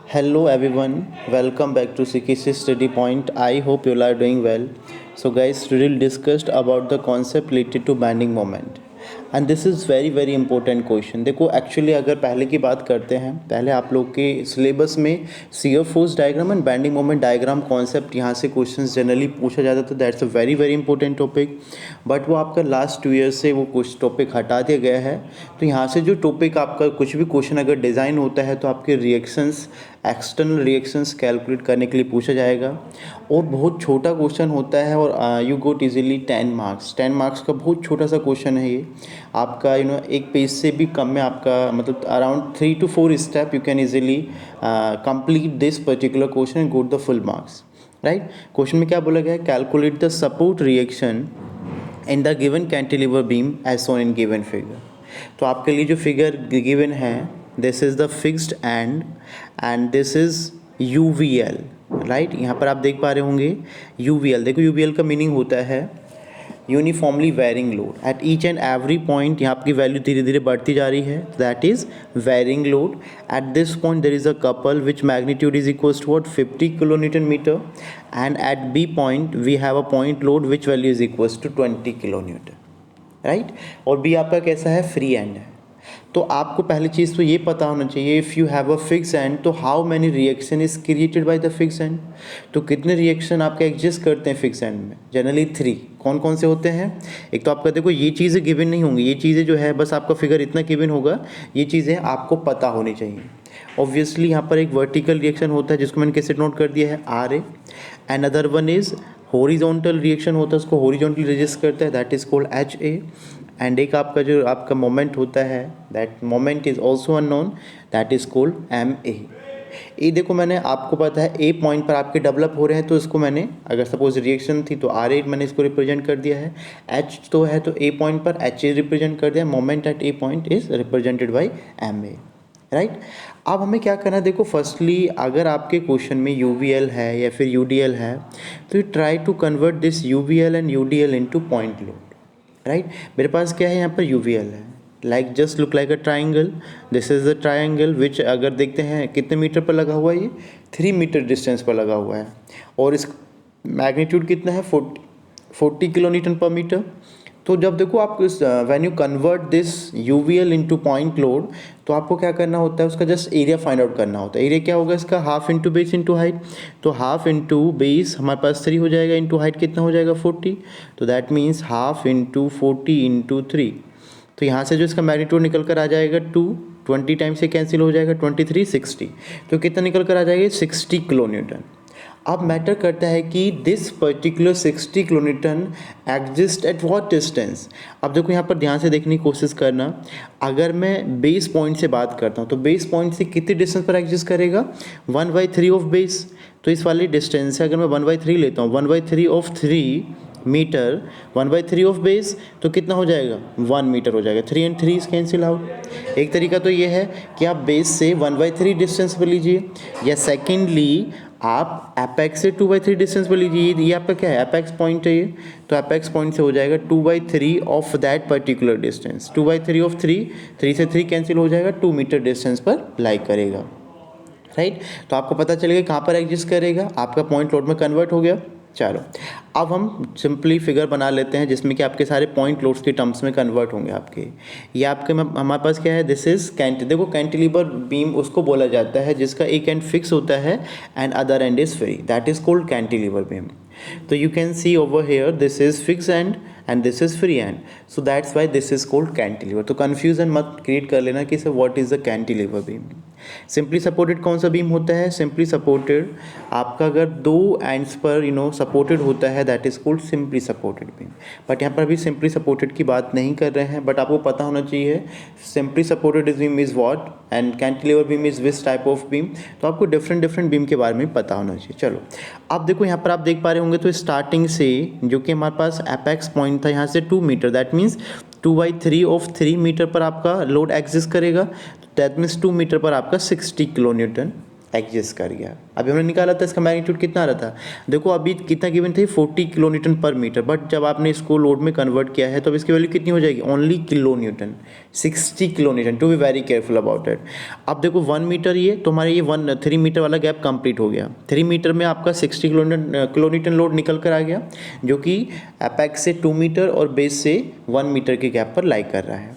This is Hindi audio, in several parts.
Hello everyone, welcome back to CKC Study Point. I hope you all are doing well. So guys, today we'll discussed about the concept related to bending moment. And this is very very important question. देखो एक्चुअली अगर पहले की बात करते हैं, पहले आप लोग के सिलेबस में shear force diagram and bending moment diagram concept यहाँ से क्वेश्चंस जनरली पूछा जाता था. That's a very very important topic. But वो आपका लास्ट 2 ईयर्स से वो कुछ टॉपिक हटा दिया गया है. तो यहाँ से जो टॉपिक आपका कुछ भी क्वेश्चन अगर डिज़ाइन होता है तो आपके रिएक्शंस, एक्सटर्नल रिएक्शंस कैलकुलेट करने के लिए पूछा जाएगा. और बहुत छोटा क्वेश्चन होता है और you got easily 10 marks. 10 marks का बहुत छोटा सा क्वेश्चन है ये. आपका एक पेज से भी कम में आपका मतलब around 3 to 4 step you can easily complete this particular question and got the full marks. Right. Question में क्या बोला गया है? Calculate the support reaction in the given cantilever beam as shown in given figure. तो आपके लिए जो फिगर गिवन है, this is the fixed end this is UVL. Right. यहाँ पर आप देख पा रहे होंगे UVL. देखो UVL का मीनिंग होता है uniformly varying load at each and every point. यहाँ आपकी वैल्यू धीरे धीरे बढ़ती जा रही है. That is varying load. At this point there is a couple which magnitude is equals to what 50 kilonewton metre and at B point we have a point load which value is equals to 20 kilonewton. Right. और B आपका कैसा है? फ्री एंड है. तो आपको पहली चीज़ तो ये पता होना चाहिए, if you have a fix end तो how many reaction is created by the fix end. तो कितने रिएक्शन आपके एग्जिस्ट करते हैं फिक्स एंड में? जनरली 3. कौन कौन से होते हैं? एक तो आपका देखो ये चीज़ें गिवन नहीं होंगी, ये चीज़ें जो है बस आपका फिगर इतना गिवन होगा, ये चीज़ें आपको पता होनी चाहिए. ऑब्वियसली यहाँ पर एक वर्टिकल रिएक्शन होता है जिसको मैंने कैसे नोट कर दिया है RA. And other one is horizontal reaction होता है, उसको हॉरिजॉन्टली रजिस्ट करता है, that is called HA. And एक आपका जो आपका मोमेंट होता है, that moment is also unknown, that is called MA. ये देखो मैंने आपको पता है A पॉइंट पर आपके डेवलप हो रहे हैं, तो इसको मैंने अगर सपोज रिएक्शन थी तो RA मैंने इसको रिप्रेजेंट कर दिया है. H तो है तो A पॉइंट पर HA रिप्रेजेंट कर दिया. Moment at A point is represented by MA. Right. अब हमें क्या करना है? देखो फर्स्टली अगर आपके क्वेश्चन में UVL है या फिर UDL है तो you try to convert this UVL and UDL into point load. Right. मेरे पास क्या है? यहाँ पर UVL है, like just look like a triangle. This is the triangle which अगर देखते हैं कितने मीटर पर लगा हुआ है, ये 3 मीटर डिस्टेंस पर लगा हुआ है. और इस मैग्नीट्यूड कितना है? 40 किलोन्यूटन पर मीटर. तो जब देखो आप इस when you convert this UVL into point load, तो आपको क्या करना होता है? उसका जस्ट एरिया फाइंड आउट करना होता है. एरिया क्या होगा इसका? Half into base into height. तो हाफ इंटू बेस हमारे पास 3 हो जाएगा, इंटू हाइट कितना हो जाएगा? 40. तो that means half into 40 into 3. तो यहाँ से जो इसका मैग्नीट्यूड निकल कर आ जाएगा 2. 20 टाइम से कैंसिल हो जाएगा, 23 60. तो कितना निकल कर आ जाएगा? 60 किलोन्यूटन. अब मैटर करता है कि this particular 60 kilonewton exist at what distance. अब देखो यहाँ पर ध्यान से देखने की कोशिश करना. अगर मैं बेस पॉइंट से बात करता हूँ तो बेस पॉइंट से कितने डिस्टेंस पर एग्जिस्ट करेगा? 1/3 ऑफ बेस. तो इस वाली डिस्टेंस से अगर मैं 1/3 लेता हूँ, 1/3 ऑफ 3 मीटर, 1/3 ऑफ बेस, तो कितना हो जाएगा? 1 मीटर हो जाएगा. 3 and 3 कैंसिल आउट. एक तरीका तो ये है कि आप बेस से 1/3 डिस्टेंस पर लीजिए, या सेकेंडली आप एपेक्स से 2/3 डिस्टेंस पर लीजिए. ये आपका क्या है? एपेक्स पॉइंट है ये. तो एपेक्स पॉइंट से हो जाएगा 2/3 of that particular distance. 2/3 of 3 से 3 कैंसिल हो जाएगा, 2 मीटर डिस्टेंस पर लाई करेगा. राइट. तो आपको पता चलेगा कहाँ पर एग्जिस्ट करेगा, आपका पॉइंट लोड में कन्वर्ट हो गया. चलो अब हम सिंपली फिगर बना लेते हैं जिसमें कि आपके सारे पॉइंट लोड्स के टर्म्स में कन्वर्ट होंगे आपके. ये आपके हमारे पास क्या है? दिस इज देखो कैंटिलीवर बीम उसको बोला जाता है जिसका एक एंड फिक्स होता है end other end is free. That is called cantilever beam. तो you can see over here this is fix end and this is free end. So that's why this is called cantilever. तो कन्फ्यूजन मत क्रिएट कर लेना कि sir what is the cantilever beam. Simply supported कौन सा बीम होता है? सिंपली सपोर्टेड आपका अगर 2 एंड्स पर सपोर्टेड होता है, that is called simply supported beam. But यहाँ पर अभी सिंपली सपोर्टेड की बात नहीं कर रहे हैं, बट आपको पता होना चाहिए simply supported beam is what and cantilever beam is which type of beam. तो आपको डिफरेंट बीम के बारे में पता होना चाहिए. चलो अब देखो यहाँ पर आप देख पा रहे होंगे, तो स्टार्टिंग से जो कि हमारे पास एपेक्स पॉइंट था यहाँ से 2 metre, that means 2/3 of 3 metre पर आपका लोड एग्जिस्ट करेगा. दैट मीन्स 2 मीटर पर आपका 60 किलोन्यूटन एग्जिस्ट कर गया। अभी हमने निकाला था इसका मैग्नीट्यूड कितना आ रहा था, देखो अभी कितना गिवन थी 40 किलो न्यूटन पर मीटर, बट जब आपने इसको लोड में कन्वर्ट किया है तो अब इसकी वैल्यू कितनी हो जाएगी, only kilo newton, 60 kilo newton, to be very careful about it. अब देखो 1 मीटर ये तो हमारे ये 3 मीटर वाला गैप कंप्लीट हो गया, 3 मीटर में आपका 60 किलो न्यूटन लोड निकल कर आ गया, जो कि एपेक्स से 2 मीटर और बेस से 1 मीटर के गैप पर लाई कर रहा है।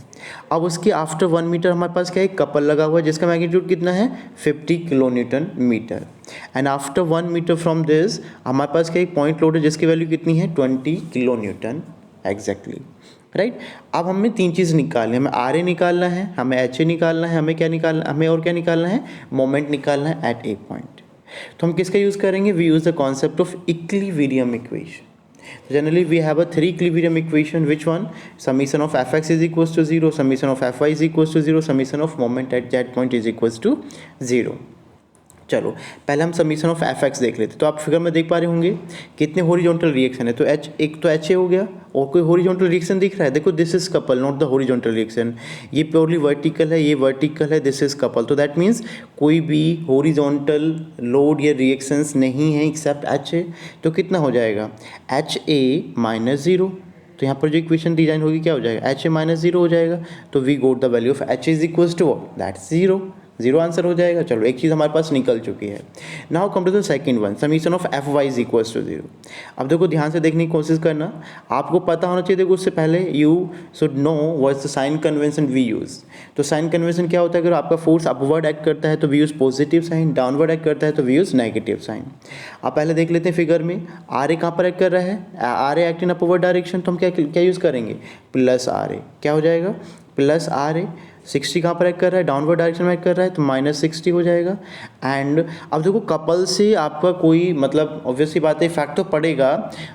अब उसके आफ्टर 1 मीटर हमारे पास क्या है, कपल लगा हुआ है जिसका मैग्नीट्यूड कितना है 50 kilo newton metre, and after 1 metre from this हमारे पास क्या एक पॉइंट लोड है जिसकी वैल्यू कितनी है 20 किलो न्यूटन एग्जैक्टली, राइट। अब हमें 3 चीज़ निकालनी है, हमें आर ए निकालना है, हमें एच ए निकालना है, हमें क्या निकालना, हमें और क्या निकालना है, मोमेंट निकालना है एट ए पॉइंट। तो हम किसका यूज़ करेंगे, we use the concept of equilibrium equation. Generally we have a 3 equilibrium equation, which one, summation of fx is equals to 0, summation of fy is equals to 0, summation of moment at that point is equals to 0। चलो पहले हम समीशन ऑफ एफ एक्स देख लेते, तो आप फिगर में देख पा रहे होंगे कितने हॉरिजॉन्टल रिएक्शन है, तो एच एक तो एच ए हो गया, और कोई हॉरिजॉन्टल रिएक्शन दिख रहा है, देखो this is couple not the horizontal reaction, ये प्योरली वर्टिकल है, ये वर्टिकल है, दिस इज कपल, तो दैट मीन्स कोई भी हॉरिजॉन्टल लोड या रिएक्शंस नहीं है एक्सेप्ट एच ए, तो कितना हो जाएगा एच ए माइनस 0, तो यहाँ पर जो इक्वेशन डिजाइन होगी क्या हो जाएगा एच ए माइनस 0 हो जाएगा, तो we got the value of H is equals to that's 0, 0 answer हो जाएगा। चलो एक चीज़ हमारे पास निकल चुकी है। Now come to the second one, summation of F Y is equals to 0। अब देखो ध्यान से देखने की कोशिश करना, आपको पता होना चाहिए, देखो उससे पहले you should know what's the sign convention we use. तो साइन कन्वेंशन क्या होता है, अगर आपका फोर्स अपवर्ड एक्ट करता है तो we use positive sign, downward act करता है तो वी यूज़ नेगेटिव साइन। अब पहले देख लेते हैं फिगर में, आर ए कहाँ पर एक्ट कर रहा है, R A act in upward direction, तो हम क्या यूज़ करेंगे प्लस आर ए, क्या हो जाएगा प्लस आर ए। 60 कहाँ पर एक्ट कर रहा है, डाउनवर्ड डायरेक्शन में एक्ट कर रहा है, तो -60 हो जाएगा। एंड अब देखो कपल से आपका कोई मतलब ऑब्वियसली बात है इफेक्ट तो पड़ेगा,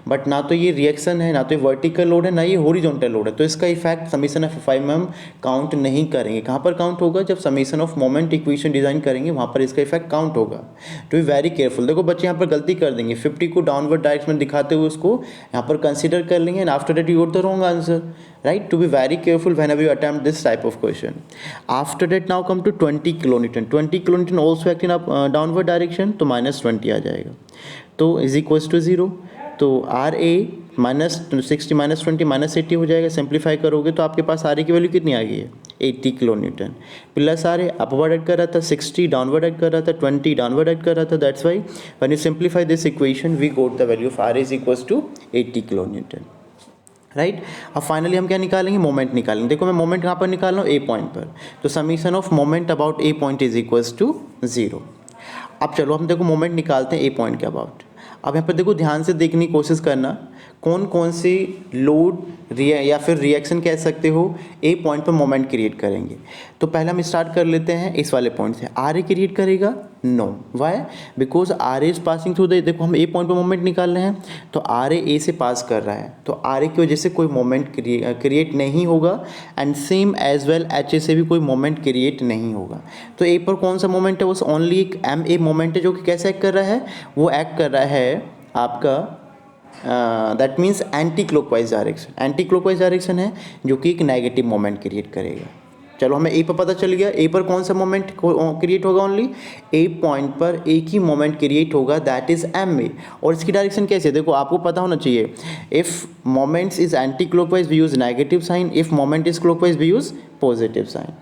बट ना तो ये रिएक्शन है, ना तो ये वर्टिकल लोड है, ना ये हॉरिजॉन्टल लोड है, तो इसका इफेक्ट समीशन ऑफ फाइव में हम काउंट नहीं करेंगे। कहाँ पर काउंट होगा, जब summation of moment equation design करेंगे वहाँ पर इसका इफेक्ट काउंट होगा। टू बी वेरी केयरफुल, देखो बच्चे यहाँ पर गलती कर देंगे, 50 को डाउनवर्ड डायरेक्शन में दिखाते हुए उसको यहाँ पर कंसिडर कर लेंगे, and after that you got the wrong answer, right? To be very careful whenever you attempt this type of question. After that now come to 20 kilonewton. 20 kilonewton also act in a downward direction, तो -20 आ जाएगा, तो is equals to 0, तो आर ए -60 -20 -80 हो जाएगा। सिंप्लीफाई करोगे तो आपके पास आर ए की वैल्यू कितनी आ गई है 80 kilo newton, plus R A upward act कर रहा था, 60 डाउनवर्ड एक्ट कर रहा था, 20 डाउनवर्ड एक्ट कर रहा था, that's why when you simplify this equation we got the value of R is equals to 80 kilo newton, right. अब फाइनली हम क्या निकालेंगे, मोमेंट निकालेंगे। देखो मैं मोमेंट कहाँ पर निकाल रहा हूँ, ए पॉइंट पर, तो summation of moment about A point is equals to 0। अब चलो हम देखो मोमेंट निकालते हैं ए पॉइंट के अबाउट। अब यहाँ पर देखो ध्यान से देखने की कोशिश करना, कौन कौन से लोड या फिर रिएक्शन कह सकते हो ए पॉइंट पर मोमेंट क्रिएट करेंगे। तो पहले हम स्टार्ट कर लेते हैं इस वाले पॉइंट से, आर ए क्रिएट करेगा, no, why, because R A is passing through the, देखो हम ए पॉइंट पर मोमेंट निकाल रहे हैं, तो आर ए से पास कर रहा है, तो आर ए की वजह से कोई मोमेंट क्रिएट नहीं होगा, and same as well H A से भी कोई मोमेंट क्रिएट नहीं होगा। तो ए पर कौन सा मोमेंट है, वो ओनली एक एम ए मोमेंट है जो कि कैसे एक्ट कर रहा है, वो एक्ट कर रहा है आपका that means anti clockwise direction, anti clockwise direction है जो कि एक नेगेटिव मोमेंट क्रिएट करेगा। चलो हमें ए पर पता चल गया, ए पर कौन सा मोमेंट क्रिएट होगा, ओनली ए पॉइंट पर एक ही मोमेंट क्रिएट होगा, दैट इज एम ए। और इसकी डायरेक्शन कैसे है, देखो आपको पता होना चाहिए, if moments is anti clockwise we use negative sign, if moment is clockwise we use positive sign.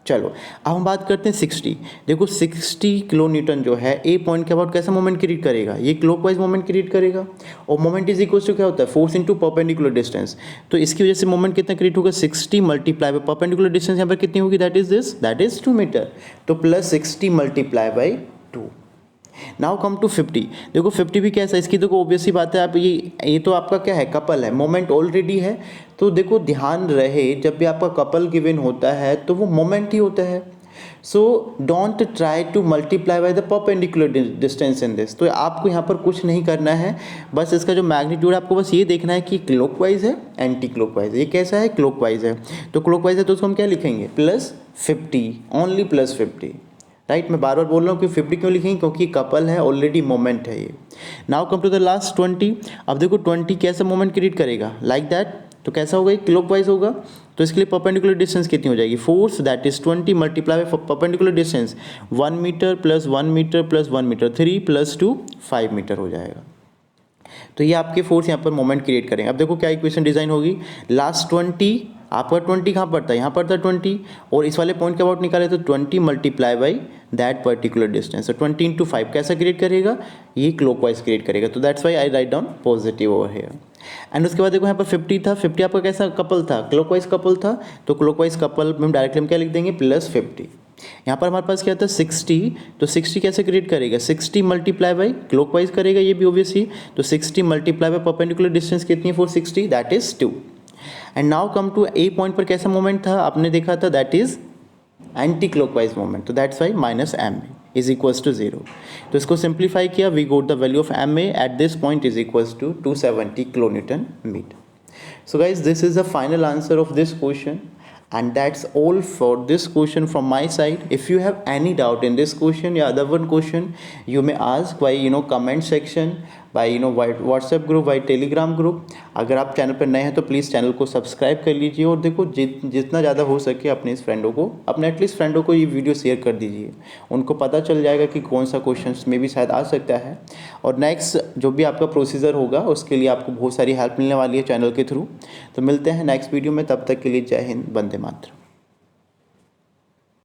चलो अब हम बात करते हैं 60। देखो 60 किलो न्यूटन जो है ए पॉइंट के अबाउट कैसा मोमेंट क्रिएट करेगा, ये क्लॉकवाइज मोमेंट क्रिएट करेगा, और मोमेंट इज इक्वल टू क्या होता है, फोर्स इनटू परपेंडिकुलर डिस्टेंस। तो इसकी वजह से मोमेंट कितना क्रिएट होगा, 60 मल्टीप्लाई बाय परपेंडिकुलर डिस्टेंस यहाँ पर कितनी होगी, that is this, that is 2 metre, तो plus 60 multiply by 2। Now come to 50। देखो 50 भी कैसा, इसकी देखो ऑब्वियसली बात है, आप ये तो आपका क्या है, कपल है, मोमेंट ऑलरेडी है, तो देखो ध्यान रहे जब भी आपका कपल गिवन होता है तो वो मोमेंट ही होता है। So don't try to multiply by the perpendicular distance in this. तो आपको यहाँ पर कुछ नहीं करना है, बस इसका जो मैग्नीट्यूड आपको बस ये देखना है कि क्लॉकवाइज है एंटी क्लॉकवाइज है, ये कैसा है क्लॉकवाइज है, तो क्लॉकवाइज है तो उसको हम क्या लिखेंगे +50, ओनली +50, राइट। मैं बार बार बोल रहा हूँ कि 50 क्यों लिखेंगे, क्योंकि कपल है, ऑलरेडी मोमेंट है ये। Now come to the last 20। अब देखो 20 कैसा मोमेंट क्रिएट करेगा, लाइक दैट, तो कैसा होगा, क्लॉकवाइज होगा, तो इसके लिए परपेंडिकुलर डिस्टेंस कितनी हो जाएगी, force that is 20 multiply by perpendicular distance 1 metre plus 1 metre plus 1 metre 3 plus 2 5 metre हो जाएगा। तो ये आपके फोर्स यहाँ पर मोमेंट क्रिएट करेंगे। अब देखो क्या इक्वेशन डिजाइन होगी, लास्ट 20 आपका 20 कहाँ पड़ता है, यहाँ पड़ता है 20, और इस वाले पॉइंट के अबाउट निकाले तो 20 multiply by that particular distance, तो 20 इंटू 5 कैसा क्रिएट करेगा, ये क्लॉकवाइज क्रिएट करेगा। तो that's Y I write down positive over here. And उसके बाद देखो यहाँ पर 50 था, 50 आपका कैसा कपल था, क्लॉकवाइज कपल था, तो क्लॉकवाइज कपल में डायरेक्टली हम क्या लिख देंगे, प्लस 50। यहाँ पर हमारे पास क्या था 60, तो 60 कैसे क्रिएट करेगा, 60 मल्टीप्लाई बाई क्लॉकवाइज करेगा ये भी ऑब्वियसली, तो 60 मल्टीप्लाई बाई परपेंडिकुलर डिस्टेंस कितनी है 460, that is 2। And now come to A point पर कैसा मोमेंट था आपने देखा था, that is anti clockwise moment, तो that's why minus M is equals to 0। तो इसको सिंप्लीफाई किया, we got the value of M at this point is equals to 270 kilo newton metre. So guys, this is the final answer of this question, and that's all for this question from my side. If you have any doubt in this question or other one question, you may ask by comment section, by WhatsApp group, by Telegram group. अगर आप चैनल पर नए हैं तो प्लीज़ चैनल को सब्सक्राइब कर लीजिए, और देखो जितना ज़्यादा हो सके अपने इस फ्रेंडों को, अपने एटलीस्ट फ्रेंडों को ये वीडियो शेयर कर दीजिए, उनको पता चल जाएगा कि कौन सा क्वेश्चन में भी शायद आ सकता है, और नेक्स्ट जो भी आपका प्रोसीजर होगा उसके लिए आपको बहुत सारी हेल्प मिलने वाली है चैनल के थ्रू। तो मिलते हैं नेक्स्ट वीडियो में, तब तक के लिए जय हिंद, वंदे मातरम।